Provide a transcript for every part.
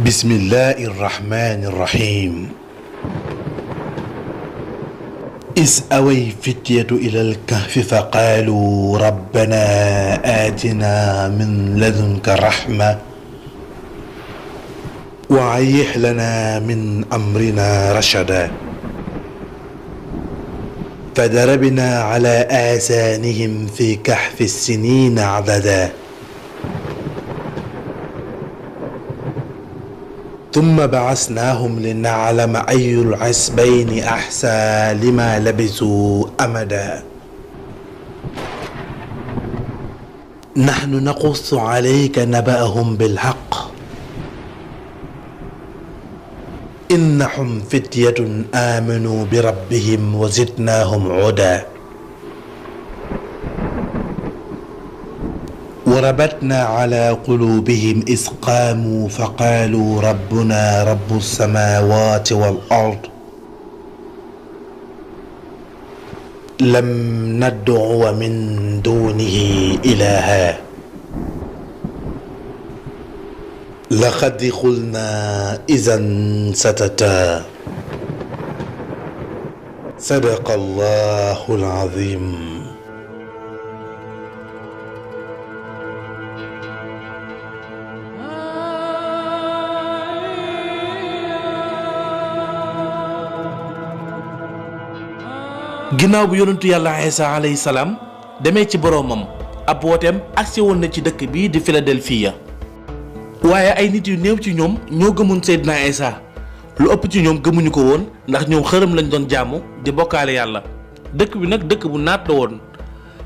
بسم الله الرحمن الرحيم إذ أوى فتية إلى الكهف فقالوا ربنا آتنا من لدنك رحمة وهيئ لنا من أمرنا رشدا فضربنا على آذانهم في كهف السنين عددا ثم بعثناهم لنعلم أي الحزبين أحصى لما لبثوا أمدا نحن نقص عليك نبأهم بالحق إنهم فتية آمنوا بربهم وزدناهم هدى وربطنا على قلوبهم إذ قاموا فقالوا ربنا رب السماوات والأرض لم ندعو من دونه إلها لقد قلنا إذا شططا صدق الله العظيم. ginnaaw bu yonentu yàlla Isa alayhi salaam demee ci boroomam ab wooteem agsi woon na ci dëkk bii di Philadelphia waaye ay nit yu néew ci ñoom ñoo gëmoon Seydina Isa lu ëpp ci ñoom gëmuñu ko woon ndax ñoom xërëm lañ doon jaamu di bokkaale yàlla. dëkk bi nag dëkk bu naat la woon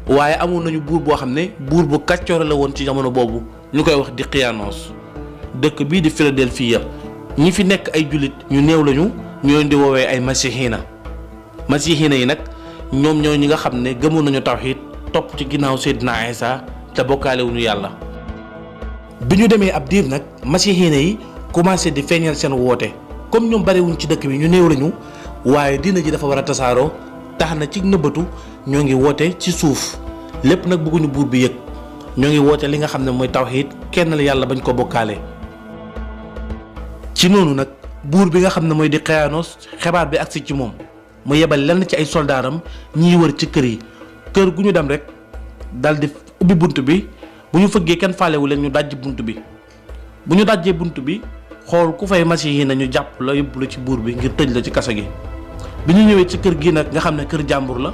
waaye amoon nañu buur boo xam ne buur bu kàccoore la woon ci jamono boobu ñu koy wax Diqyaanoos. dëkk bii di Philadelphia ñi fi nekk ay jullit ñu néew lañu ñu leen di woowee ay masihiina yi nag ñoom ñoo ñi nga xam ne gëmoon nañu tawxiid topp ci ginnaaw Seydina Isa te bokkaale wuñu yàlla. bi ñu demee ab diir nag masihiina yi commencé di feeñal seen woote comme ñoom bariwuñ ci dëkk bi ñu néew lañu waaye diina ji dafa war a tasaaroo tax na ci nëbbatu ñoo ngi woote ci suuf lépp nag bëgguñu buur bi yëg ñoo ngi woote li nga xam ne mooy tawxiid kenn la yàlla bañ ko bokkaale. ci noonu nag buur bi nga xam ne mooy Diqyaanoos xibaar bi agsi ci moom mu yebal lenn ci ay soldaaram ñiy wër ci kër yi kër gu ñu dem rek daldi ubbi bunt bi bu ñu fëggee kenn faalewu leen ñu dajji bunt bi bu ñu dajjee bunt bi xool ku fay masihiina ñu jàpp la yóbbu la ci buur bi ngir tëj la ci kaso gi. bi ñu ñëwee ci kër gi nag nga xam ne kër jàmbur la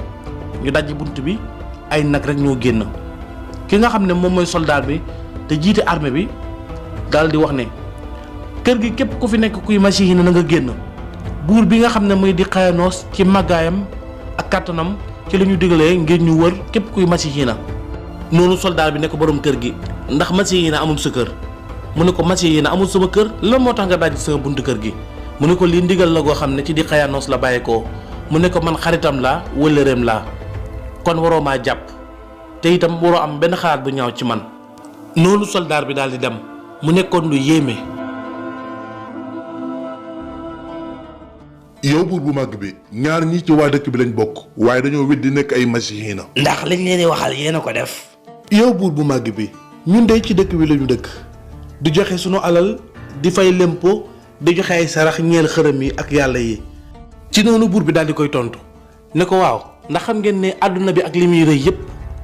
ñu dajji bunt bi ay nag rek ñoo génn ki nga xam ne moom mooy soldaar bi te jiite armée bi daldi wax ne kër gi képp ku fi nekk kuy masihiina na nga génn. buur bi nga xam ne muy Diqyaanoos ci màggaayam ak kàttanam ci la ñu digalee ngir ñu wër képp kuy masihiina. noonu soldaar bi ne ko borom kër gi ndax masihiina amul sa kër mu ne ko masihiina amul sama kër lan moo tax nga dajji sama buntu kër gi mu ne ko lii ndigal la goo xam ne ci Diqyaanoos la bàyyeekoo mu ne ko man xaritam laa wëllëreem laa kon waroo maa jàpp te itam waroo am benn xalaat bu ñaaw ci man. noonu soldaar bi daal di dem mu nekkoon lu yéeme. yow buur bu màgg bi ñaar ñii ci waa dëkk bi lañ bokk waaye dañoo weddi nekk ay masihiina. ndax lañ leen di waxal yéen a ko def. yow buur bu màgg bi ñun dey ci dëkk bi lañu dëkk di joxe sunu alal di fay lempo di joxe ay sarax ñeel xërëm yi ak yàlla yi. ci noonu buur bi daal di koy tontu ne ko waaw ndax xam ngeen ne àdduna bi ak li muy rëy yépp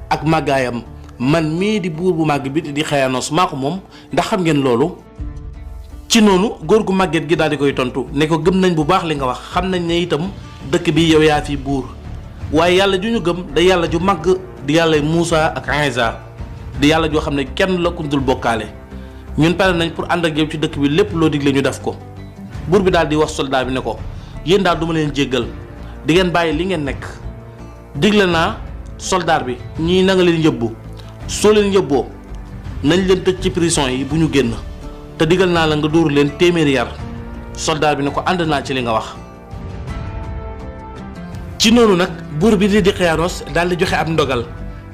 ak màggaayam man mii di buur bu màgg bi di Diqyaanoos maa ko moom ndax xam ngeen loolu. ci noonu góor gu màgget gi daal di koy tontu ne ko gëm nañ bu baax li nga wax xam nañ ne itam dëkk bi yow yaa fi buur waaye yàlla ju ñu gëm da yàlla ju màgg di yàlla Muusa ak Isa di yàlla joo xam ne kenn la ku dul bokkaale ñun pare nañ pour ànd ak yow ci dëkk bi lépp loo digle ñu def ko. buur bi daal di wax soldat bi ne ko yéen daal du ma leen jéggal di ngeen bàyyi li ngeen nekk digle naa soldat bi ñii na nga leen yóbbu soo leen yóbboo nañ leen tëj ci prison yi bu ñu génn. te digal naa la nga dóor leen téeméeri yar soldat bi ne ko ànd naa ci li nga wax. ci noonu nag buur bi di Diqyaanoos daal di joxe ab ndogal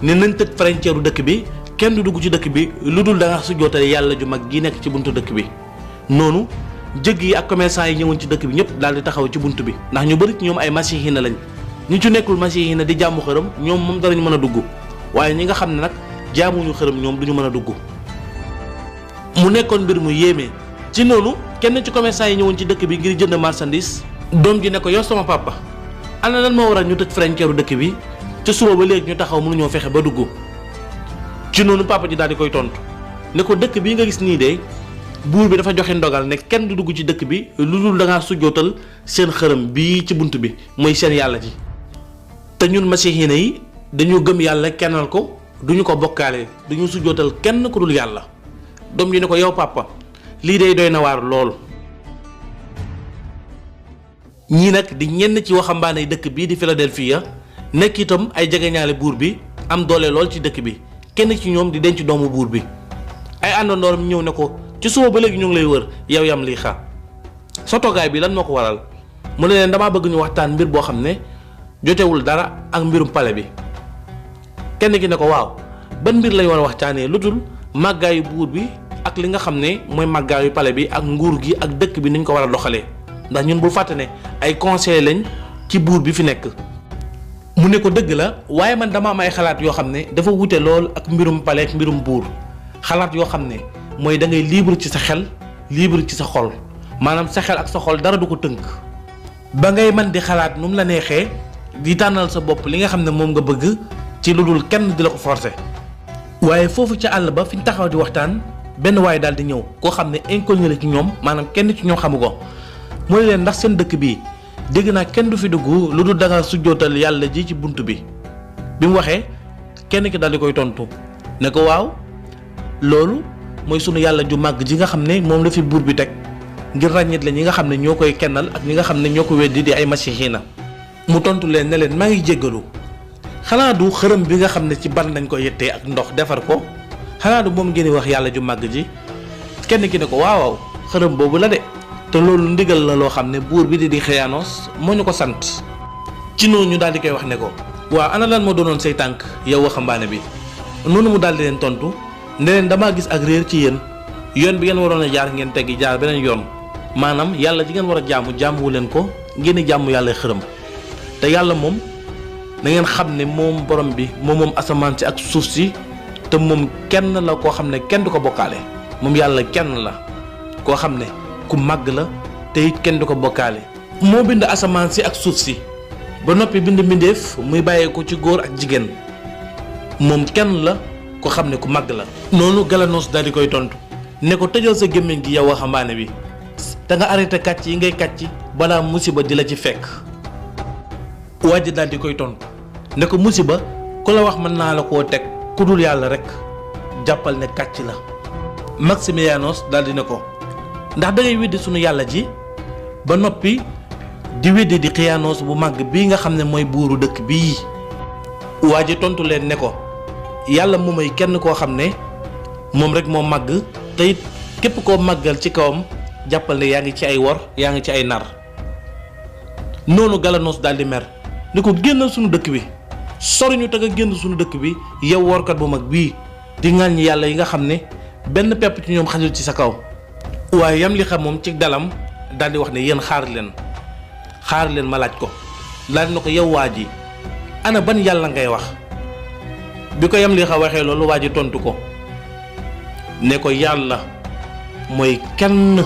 ne nañ tëj frontière dëkk bi kenn du dugg ci dëkk bi lu dul da nga su jootale yàlla ju mag gi nekk ci buntu dëkk bi. noonu jëgg yi ak commerçant yi ñëwoon ci dëkk bi ñëpp daal di taxaw ci bunt bi ndax ñu bëri ci ñoom ay masihiina lañ ñi ci nekkul masihiina di jaamu xërëm ñoom moom danañ mën a dugg waaye ñi nga xam ne nag jaamuñu xërëm ñoom duñu mën a dugg. mu nekkoon mbir mu yéeme ci noonu kenn ci commerçant yi ñëwoon ci dëkk bi ngir jënd marchandise. doom ji ne ko yow sama papa ana lan moo waral ñu tëj frontière dëkk bi ca suba ba léegi ñu taxaw mënuñoo fexe ba dugg. ci noonu papa ji daal di koy tontu ne ko dëkk bii nga gis nii de buur bi dafa joxe ndogal ne kenn du dugg ci dëkk bi lu dul da ngaa sujjootal seen xërëm bii ci bunt bi mooy seen yàlla ji. te ñun masihiina yi dañu gëm yàlla kennal ko duñu ko bokkaale duñu sujjootal kenn ku dul yàlla. doom ji ne ko yow papa lii day doy na waar lool. ñii nag di ñenn ci waxambaane dëkk bii di Philadelphia nekk itam ay jegeñaale buur bi am doole lool ci dëkk bi kenn ci ñoom di denc doomu buur bi. ay àndandooram ñëw ne ko ci suba ba léegi ñu ngi lay wër yow Yamlixa sa toogaay bi lan moo ko waral mu ne leen damaa bëgg ñu waxtaan mbir boo xam ne jotewul dara ak mbirum pale bi. kenn ki ne ko waaw ban mbir lañ war a waxtaanee lu dul màggaayu buur bi ak li nga xam ne mooy màggaayu pale bi ak nguur gi ak dëkk bi niñ ko war a doxalee ndax ñun bu fàtte ne ay conseil lañ ci buur bi fi nekk. mu ne ko dëgg la waaye man dama am ay xalaat yoo xam ne dafa wute lool ak mbirum pale ak mbirum buur xalaat yoo xam ne mooy da ngay libre ci sa xel libre ci sa xol maanaam sa xel ak sa xol dara du ko tënk ba ngay mën di xalaat nu mu la neexee di tànnal sa bopp li nga xam ne moom nga bëgg ci lu dul kenn di la ko forcer. waaye foofu ca àll ba fi ñu taxaw di waxtaan benn waaye daal di ñëw koo xam ne inconnu la ci ñoom maanaam kenn ci ñoom xamu ko mu ne leen ndax seen dëkk bii dégg naa kenn du fi dugg lu dul danga sujjootal yàlla ji ci bunt bi. bi mu waxee kenn ki daal di koy tontu ne ko waaw loolu mooy sunu yàlla ju màgg ji nga xam ne moom la fi buur bi teg ngir ràññit la ñi nga xam ne ñoo koy kennal ak ñi nga xam ne ñoo ko weddi di ay masihiina. mu tontu leen ne leen maa ngi jéggalu xanaa du xërëm bi nga xam ne ci ban lañ ko yettee ak ndox defar ko xanaa du moom ngeen di wax yàlla ju màgg ji. kenn ki ne ko waaw xërëm boobu la de te loolu ndigal la loo xam ne buur bi di Xëyaanos moo ñu ko sant. ci noonu ñu daal di koy wax ne ko waaw ana lan moo doonoon say tànk yow waxambaane bi. noonu mu daal di leen tontu ne leen damaa gis ak réer ci yéen yoon bi ngeen waroon a jaar ngeen teggi jaar beneen yoon maanaam yàlla ji ngeen war a jaamuwu leen ko ngeen di jaamu yàlla xërëm te yàlla moom na ngeen xam ne moom borom bi moom asamaan si ak suuf si te moom kenn la koo xam ne kenn du ko bokkaale moom yàlla kenn la koo xam ne ku màgg la te it kenn du ko bokkaale. moo bind asamaan si ak suuf si ba noppi bind mbindeef muy bàyyee ko ci góor ak jigéen moom kenn la ko xam ne ku màgg la. noonu Galanos daal di koy tontu ne ko tëjal sa gémmiñ gi yow waxambaane bi te nga arrêté kàcc yi ngay kàcc balaa musiba di la ci fekk. waa ji daal di koy tontu ne ko musiba ku la wax mën naa la koo teg ku dul yàlla rek jàppal ne kàcc la. Maximianos daal di ne ko ndax da ngay weddi sunu yàlla ji ba noppi di weddi di Xëyaanos bu màgg bii nga xam ne mooy buuru dëkk bii. waa ji tontu leen ne ko yàlla moom mooy kenn koo xam ne moom rek moo màgg te it képp koo màggal ci kawam jàppal ne yaa ngi ci ay wor yaa ngi ci ay nar. noonu Galanos daal di mer ni ko génnal sunu dëkk bi soriñu te nga génn sunu dëkk bi yow workat bu mag bii di ŋàññi yàlla yi nga xam ne benn pepp ci ñoom xajul ci sa kaw. waaye Yamlixa moom ci dalam daal di wax ne yéen xaar leen ma laaj ko laaj na ko yow waa ji ana ban yàlla ngay wax. bi ko Yamlixa waxee loolu waa ji tontu ko ne ko yàlla mooy kenn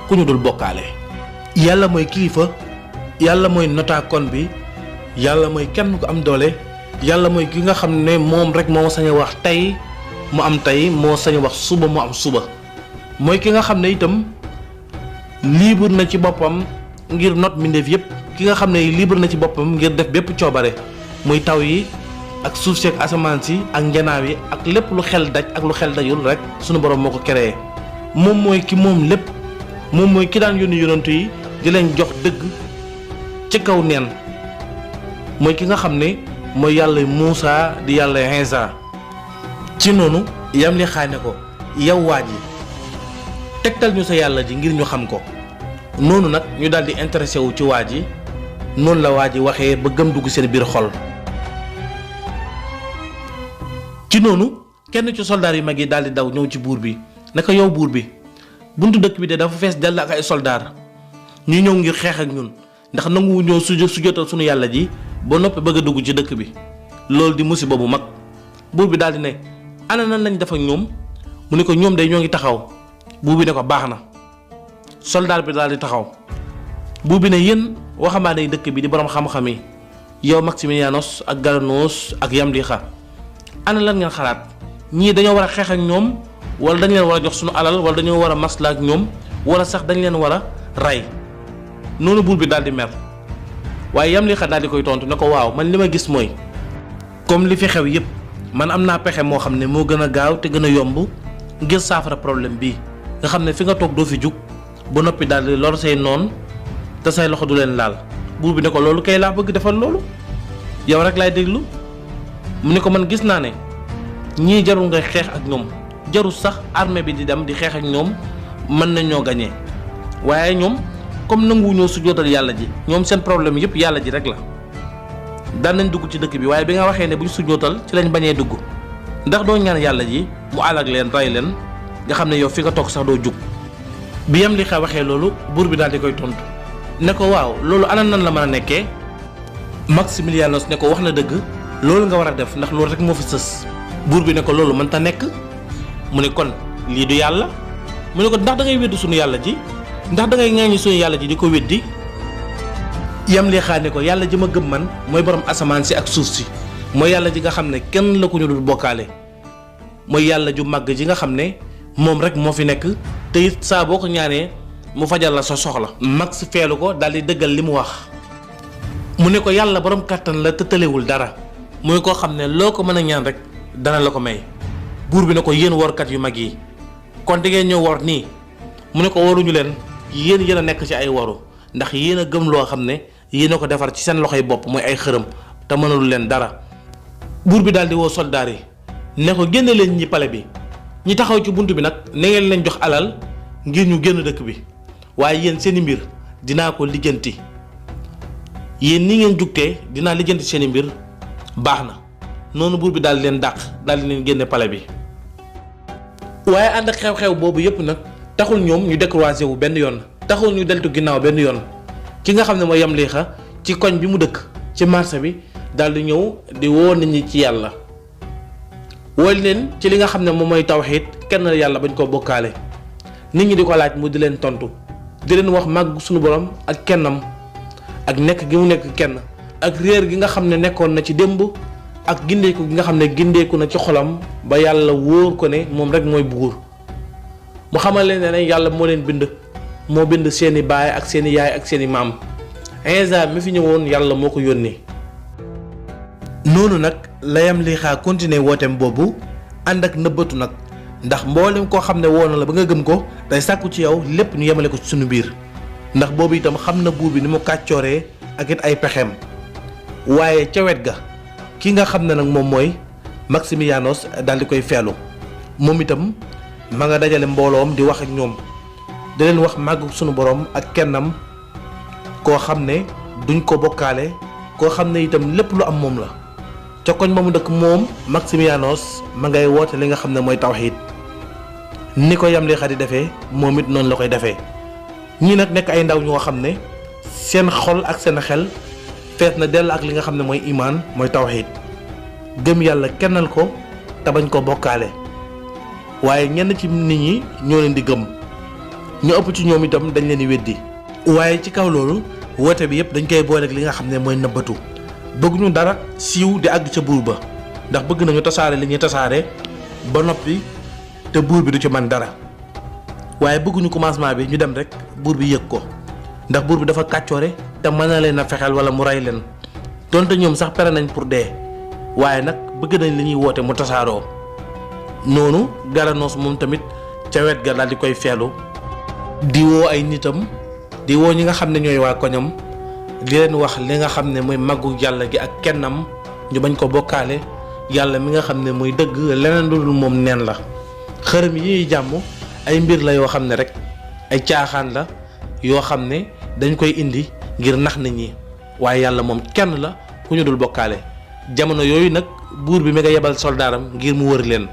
ku ñu dul bokkaale. yàlla mooy kilifa yàlla mooy notaakoon bi yàlla mooy kenn ku am doole yàlla mooy ki nga xam ne moom rek moo sañ a wax tey mu am tey moo sañ a wax suba mu am suba. mooy ki nga xam ne itam libre na ci boppam ngir not mbindeef yépp ki nga xam ne libre na ci boppam ngir def bépp coobare muy taw yi ak suuf si ak asamaan si ak njanaaw yi ak lépp lu xel daj ak lu xel dajul rek sunu borom moo ko créé. moom mooy ki moom lépp moom mooy ki daan yónni yonantu yi di leen jox dëgg ci kaw neen mooy ki nga xam ne mooy yàlla Muusa di yàlla Iisaa. ci noonu Yamlixa ne ko yow waa ji tegtal ñu sa yàlla ji ngir ñu xam ko. noonu nag ñu daal di intéressé wu ci waa ji noonu la waa ji waxee ba gëm dugg seen biir xol. ci noonu kenn ci soldaar yu mag yi daal di daw ñëw ci buur bi naka yow buur bi buntu dëkk bi de dafa fees dell ak ay soldaar ñu ñëw ngir xeex ak ñun ndax nanguwu ñëw sujjóotal sunu yàlla ji ba noppi bëgg a dugg ci dëkk bi loolu di musiba bu mag. buur bi daal di ne ana nan lañ def ak ñoom mu ne ko ñoom day ñoo ngi taxaw. buur bi ne ko baax na soldaar bi daal di taxaw. buur bi ne yéen waxambaane yi dëkk bi di borom xam-xam yi yow Maximianos ak Galanos ak Yamlixa ana lan ngeen xalaat ñii dañoo war a xeex ak ñoom wala dañ leen war a jox suñu alal wala dañoo war a masla ak ñoom wala sax dañ leen war a rey. noonu buur bi daal di mer waaye Yamlixa daal di koy tontu ne ko waaw man li ma gis mooy comme li fi xew yépp man am naa pexe moo xam ne moo gën a gaaw te gën a yomb ngir saafara problème bii nga xam ne fi nga toog doo fi jug ba noppi daal di lor say noon te say loxo du leen laal. buur bi ne ko loolu kay laa bëgg defal loolu yow rek laay déglu. mu ne ko man gis naa ne ñii jarul ngay xeex ak ñoom jarul sax armée bi di dem di xeex ak ñoom mën nañ ñoo gañee waaye ñoom comme nanguwuñoo sujjóotal yàlla ji ñoom seen problème yëpp yàlla ji rek la. daan nañ dugg ci dëkk bi waaye bi nga waxee ne buñ sujjóotal ci lañ bañee dugg ndax doo ñaan yàlla ji mu alag leen rey leen nga xam ne yow fi nga toog sax doo jug. bi Yamlixa waxee loolu buur bi daal di koy tontu ne ko waaw loolu ana nan la mën a nekkee. Maximilianos ne ko wax na dëgg loolu nga war a def ndax loolu rek moo fi sës. buur bi ne ko loolu mën ta nekk mu ne kon lii du yàlla mu ne ko ndax da ngay weddi suñu yàlla ji ndax da ngay ŋaañi suñu yàlla ji di ko weddi. Yamlixa ne ko yàlla ji ma gëm man mooy borom asamaan si ak suuf si mooy yàlla ji nga xam ne kenn la ko ñu dul bokkaale mooy yàlla ju màgg ji nga xam ne moom rek moo fi nekk te it saa boo ko ñaanee mu fajal la sa soxla. Max feelu ko daal di dëggal li mu wax mu ne ko yàlla borom kàttan la te tëlewul dara muy koo xam ne loo ko mën a ñaan rek dana la ko may. buur bi ne ko yéen workat yu mag yi kon di ngeen ñëw wor nii mu ne ko waruñu leen yéen a nekk ci ay waru ndax yéen a gëm loo xam ne yéen a ko defar ci seen loxoy bopp mooy ay xërëm te mënalul leen dara. buur bi daal di woo soldaar yi ne ko génne leen ñi pale bi ñi taxaw ci bunt bi nag na ngeen leen jox alal ngir ñu génn dëkk bi waaye yéen seeni mbir dinaa ko lijjanti yéen ni ngeen jugtee dinaa lijjanti seeni mbir baax na. noonu buur bi daal di leen dàq daal di leen génne pale bi waaye ànd ak xew-xew boobu yépp nag taxul ñoom ñu découragé wu benn yoon taxul ñu deltu ginnaaw benn yoon. ki nga xam ne mooy Yamlixa ci koñ bi mu dëkk ci marché bi daal di ñëw di woo nit ñi ci yàlla woo leen ci li nga xam ne moom mooy tawxiid kenn yàlla bañ koo bokkaale. nit ñi di ko laaj mu di leen tontu di leen wax màgg suñu borom ak kennam ak nekk gi mu nekk kenn ak réer gi nga xam ne nekkoon na ci démb ak gindeeku gi nga xam ne gindeeku na ci xolam ba yàlla wóor ko ne moom rek mooy buur. mu xamal leen ne yàlla moo leen bind moo bind seeni baay ak seeni yaay ak seeni maam Iisaa mi fi ñëwoon yàlla moo ko yónni. noonu nag la Yamlixa continuer wooteem boobu ànd ak nëbbatu nag ndax mboolem koo xam ne woo na la ba nga gëm ko day sàkku ci yow lépp ñu yemale ko ci suñu biir ndax boobu itam xam na buur bi ni mu kàccooree ak it ay pexeem. waaye ca wet ga ki nga xam ne nag moom mooy Maximianos daal di koy feelu moom itam ma nga dajale mbooloom di wax ak ñoom di leen wax màggu sunu borom ak kennam koo xam ne duñ ko bokkaale koo xam ne itam lépp lu am moom la. ca koñ ba mu dëkk moom Maximianos ma ngay woote li nga xam ne mooy tawxiid ni ko Yamlixa di defee moom it noonu la koy defee. ñii nag nekk ay ndaw ñoo xam ne seen xol ak seen xel fees na dell ak li nga xam ne mooy imaan mooy tawxiid gëm yàlla kennal ko te bañ ko bokkaale waaye ñenn ci nit ñi ñoo leen di gëm ñu ëpp ci ñoom itam dañ leen di weddi. waaye ci kaw loolu woote bi yëpp dañ koy booleeg li nga xam ne mooy nëbbatu bëgguñu dara siiw di àgg ca buur ba ndax bëgg nañu tasaare li ñuy tasaare ba noppi te buur bi du ci man dara waaye bëgguñu commencement bi ñu dem rek buur bi yëg ko ndax buur bi dafa kàccoore te mën na leen a fexeel wala mu rey leen donte ñoom sax pere nañ pour dee waaye nag bëgg nañ li ñuy woote mu tasaaroo. noonu Galanos moom tamit ca wet ga daal di koy feelu di woo ay nitam di woo ñi nga xam ne ñooy waa koñam di leen wax li nga xam ne mooy màggu yàlla gi ak kennam ñu bañ ko bokkaale yàlla mi nga xam ne mooy dëgg leneen lu dul moom neen la. xërëm yi ñuy jàmm ay mbir la yoo xam ne rek ay caaxaan la yoo xam ne dañ koy indi ngir nax nit ñi waaye yàlla moom kenn la ku ñu dul bokkaale. jamono yooyu nag buur bi mi nga yebal soldaaram ngir mu wër leen